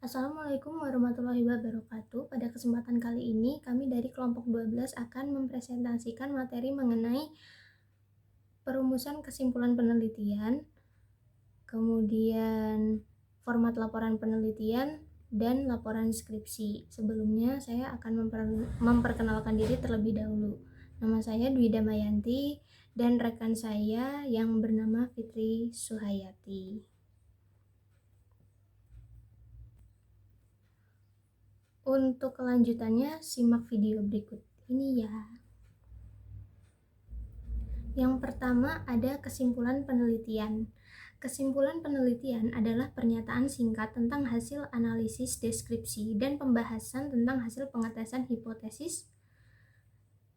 Assalamualaikum warahmatullahi wabarakatuh. Pada kesempatan kali ini, kami dari kelompok 12 akan mempresentasikan materi mengenai perumusan kesimpulan penelitian, kemudian format laporan penelitian, dan laporan skripsi. Sebelumnya, saya akan memperkenalkan diri terlebih dahulu. Nama saya Dwi Damayanti dan rekan saya yang bernama Fitri Suhayati. Untuk kelanjutannya, simak video berikut ini ya. Yang pertama ada kesimpulan penelitian. Kesimpulan penelitian adalah pernyataan singkat tentang hasil analisis, deskripsi, dan pembahasan tentang hasil pengetesan hipotesis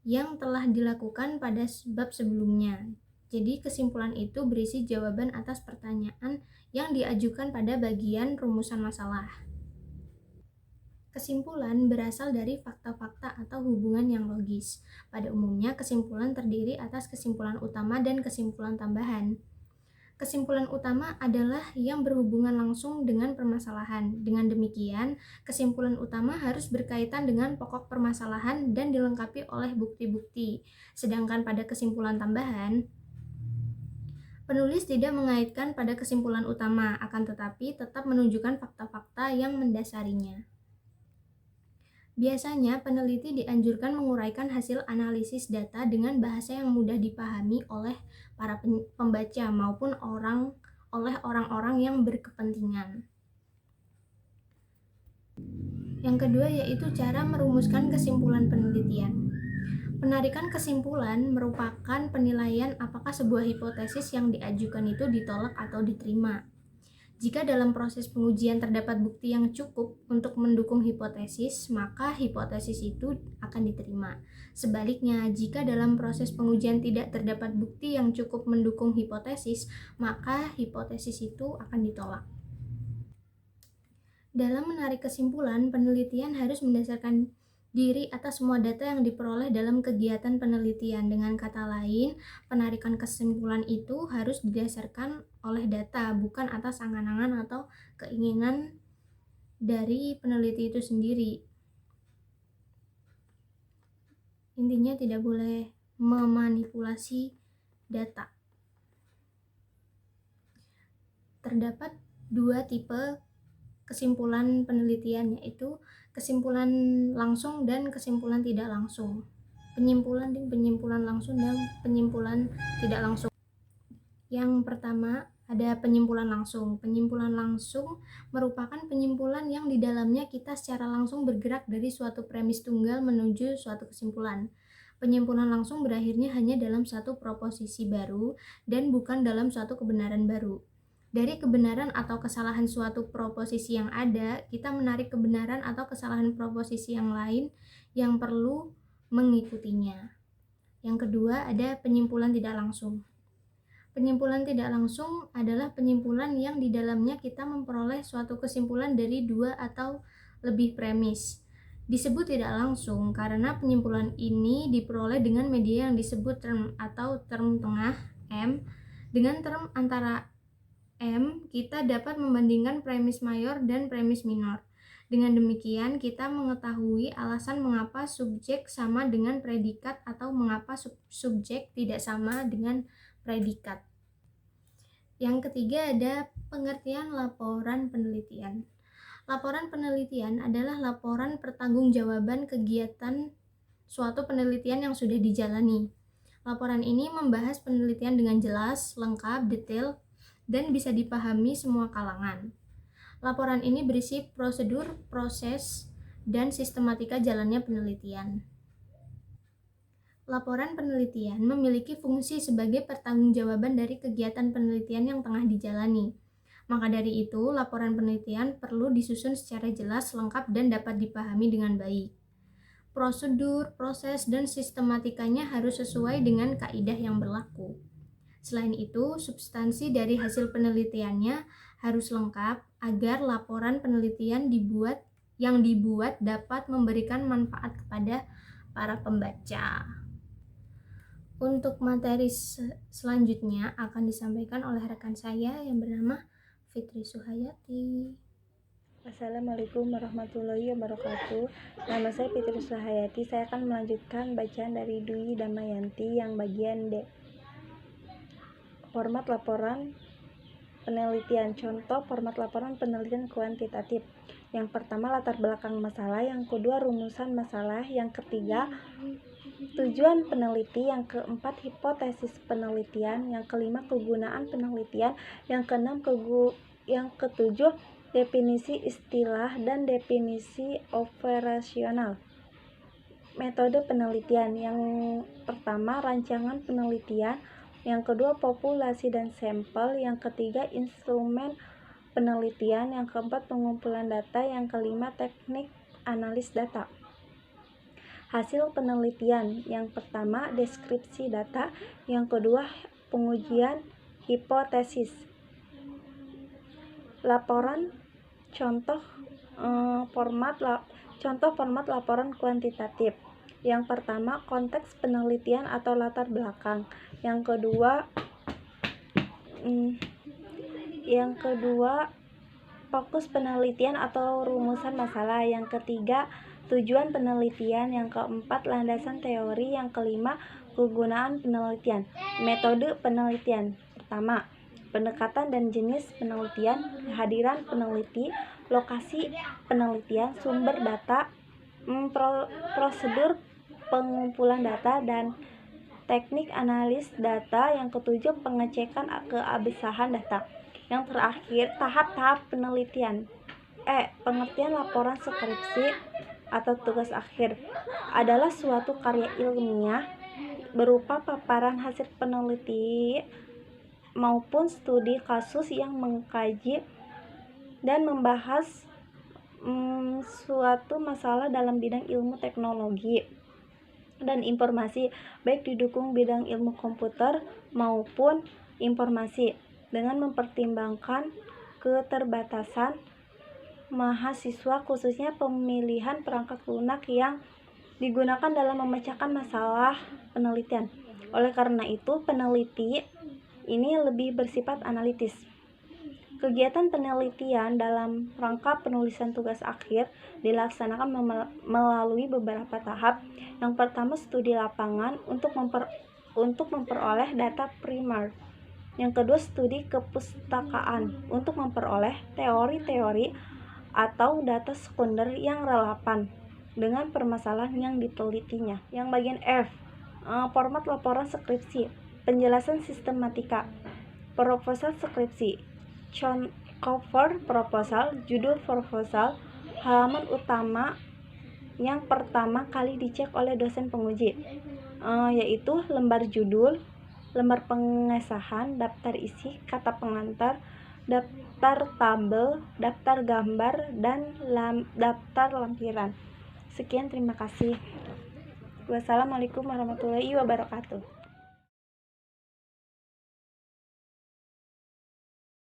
yang telah dilakukan pada bab sebelumnya. Jadi kesimpulan itu berisi jawaban atas pertanyaan yang diajukan pada bagian rumusan masalah. Kesimpulan berasal dari fakta-fakta atau hubungan yang logis. Pada umumnya, kesimpulan terdiri atas kesimpulan utama dan kesimpulan tambahan. Kesimpulan utama adalah yang berhubungan langsung dengan permasalahan. Dengan demikian, kesimpulan utama harus berkaitan dengan pokok permasalahan dan dilengkapi oleh bukti-bukti. Sedangkan pada kesimpulan tambahan, penulis tidak mengaitkan pada kesimpulan utama, akan tetapi tetap menunjukkan fakta-fakta yang mendasarinya. Biasanya, peneliti dianjurkan menguraikan hasil analisis data dengan bahasa yang mudah dipahami oleh para pembaca maupun oleh orang-orang yang berkepentingan. Yang kedua yaitu cara merumuskan kesimpulan penelitian. Penarikan kesimpulan merupakan penilaian apakah sebuah hipotesis yang diajukan itu ditolak atau diterima. Jika dalam proses pengujian terdapat bukti yang cukup untuk mendukung hipotesis, maka hipotesis itu akan diterima. Sebaliknya, jika dalam proses pengujian tidak terdapat bukti yang cukup mendukung hipotesis, maka hipotesis itu akan ditolak. Dalam menarik kesimpulan, penelitian harus mendasarkan diri atas semua data yang diperoleh dalam kegiatan penelitian. Dengan kata lain, penarikan kesimpulan itu harus didasarkan oleh data, bukan atas angan-angan atau keinginan dari peneliti itu sendiri. Intinya tidak boleh memanipulasi data. Terdapat dua tipe kesimpulan penelitian, yaitu kesimpulan langsung dan kesimpulan tidak langsung. Penyimpulan langsung dan penyimpulan tidak langsung. Yang pertama ada penyimpulan langsung. Penyimpulan langsung merupakan penyimpulan yang di dalamnya kita secara langsung bergerak dari suatu premis tunggal menuju suatu kesimpulan. Penyimpulan langsung berakhirnya hanya dalam satu proposisi baru dan bukan dalam suatu kebenaran baru. Dari kebenaran atau kesalahan suatu proposisi yang ada, kita menarik kebenaran atau kesalahan proposisi yang lain yang perlu mengikutinya. Yang kedua, ada penyimpulan tidak langsung. Penyimpulan tidak langsung adalah penyimpulan yang di dalamnya kita memperoleh suatu kesimpulan dari dua atau lebih premis. Disebut tidak langsung karena penyimpulan ini diperoleh dengan media yang disebut term atau term tengah M. Dengan term antara M, kita dapat membandingkan premis mayor dan premis minor. Dengan demikian, kita mengetahui alasan mengapa subjek sama dengan predikat atau mengapa subjek tidak sama dengan predikat. Yang ketiga ada pengertian laporan penelitian. Laporan penelitian adalah laporan pertanggungjawaban kegiatan suatu penelitian yang sudah dijalani. Laporan ini membahas penelitian dengan jelas, lengkap, detail, dan bisa dipahami semua kalangan. Laporan ini berisi prosedur, proses, dan sistematika jalannya penelitian. Laporan penelitian memiliki fungsi sebagai pertanggungjawaban dari kegiatan penelitian yang tengah dijalani. Maka dari itu, laporan penelitian perlu disusun secara jelas, lengkap, dan dapat dipahami dengan baik. Prosedur, proses, dan sistematikanya harus sesuai dengan kaidah yang berlaku. Selain itu, substansi dari hasil penelitiannya harus lengkap agar laporan penelitian yang dibuat dapat memberikan manfaat kepada para pembaca. Untuk materi selanjutnya akan disampaikan oleh rekan saya yang bernama Fitri Suhayati. Assalamualaikum warahmatullahi wabarakatuh. Nama saya Fitri Suhayati. Saya akan melanjutkan bacaan dari Dwi Damayanti yang bagian D. Format laporan penelitian. Contoh format laporan penelitian kuantitatif. Yang pertama, latar belakang masalah. Yang kedua, rumusan masalah. Yang ketiga, tujuan peneliti. Yang keempat, hipotesis penelitian. Yang kelima, kegunaan penelitian. Yang keenam, yang ketujuh, definisi istilah dan definisi operasional. Metode penelitian. Yang pertama, rancangan penelitian. Yang kedua, populasi dan sampel. Yang ketiga, instrumen penelitian. Yang keempat, pengumpulan data. Yang kelima, teknik analis data. Hasil penelitian. Yang pertama, deskripsi data. Yang kedua, pengujian hipotesis. Laporan. Contoh format laporan kuantitatif. Yang pertama, konteks penelitian atau latar belakang. Yang kedua, fokus penelitian atau rumusan masalah. Yang ketiga, tujuan penelitian. Yang keempat, landasan teori. Yang kelima, kegunaan penelitian. Metode penelitian. Pertama, pendekatan dan jenis penelitian, kehadiran peneliti, lokasi penelitian, sumber data, prosedur pengumpulan data, dan teknik analis data. Yang ketujuh, pengecekan keabsahan data. Yang terakhir, tahap-tahap penelitian. Pengertian laporan skripsi atau tugas akhir adalah suatu karya ilmiah berupa paparan hasil peneliti maupun studi kasus yang mengkaji dan membahas suatu masalah dalam bidang ilmu teknologi dan informasi, baik didukung bidang ilmu komputer maupun informasi, dengan mempertimbangkan keterbatasan mahasiswa, khususnya pemilihan perangkat lunak yang digunakan dalam memecahkan masalah penelitian. Oleh karena itu, peneliti ini lebih bersifat analitis. Kegiatan penelitian dalam rangka penulisan tugas akhir dilaksanakan melalui beberapa tahap. Yang pertama, studi lapangan untuk memperoleh data primer. Yang kedua, studi kepustakaan untuk memperoleh teori-teori atau data sekunder yang relevan dengan permasalahan yang ditelitinya. Yang bagian F, format laporan skripsi. Penjelasan sistematika. Proposal skripsi. Cover proposal, judul proposal, halaman utama yang pertama kali dicek oleh dosen penguji, yaitu lembar judul, lembar pengesahan, daftar isi, kata pengantar, daftar tabel, daftar gambar, dan daftar lampiran. Sekian, terima kasih. Wassalamualaikum warahmatullahi wabarakatuh.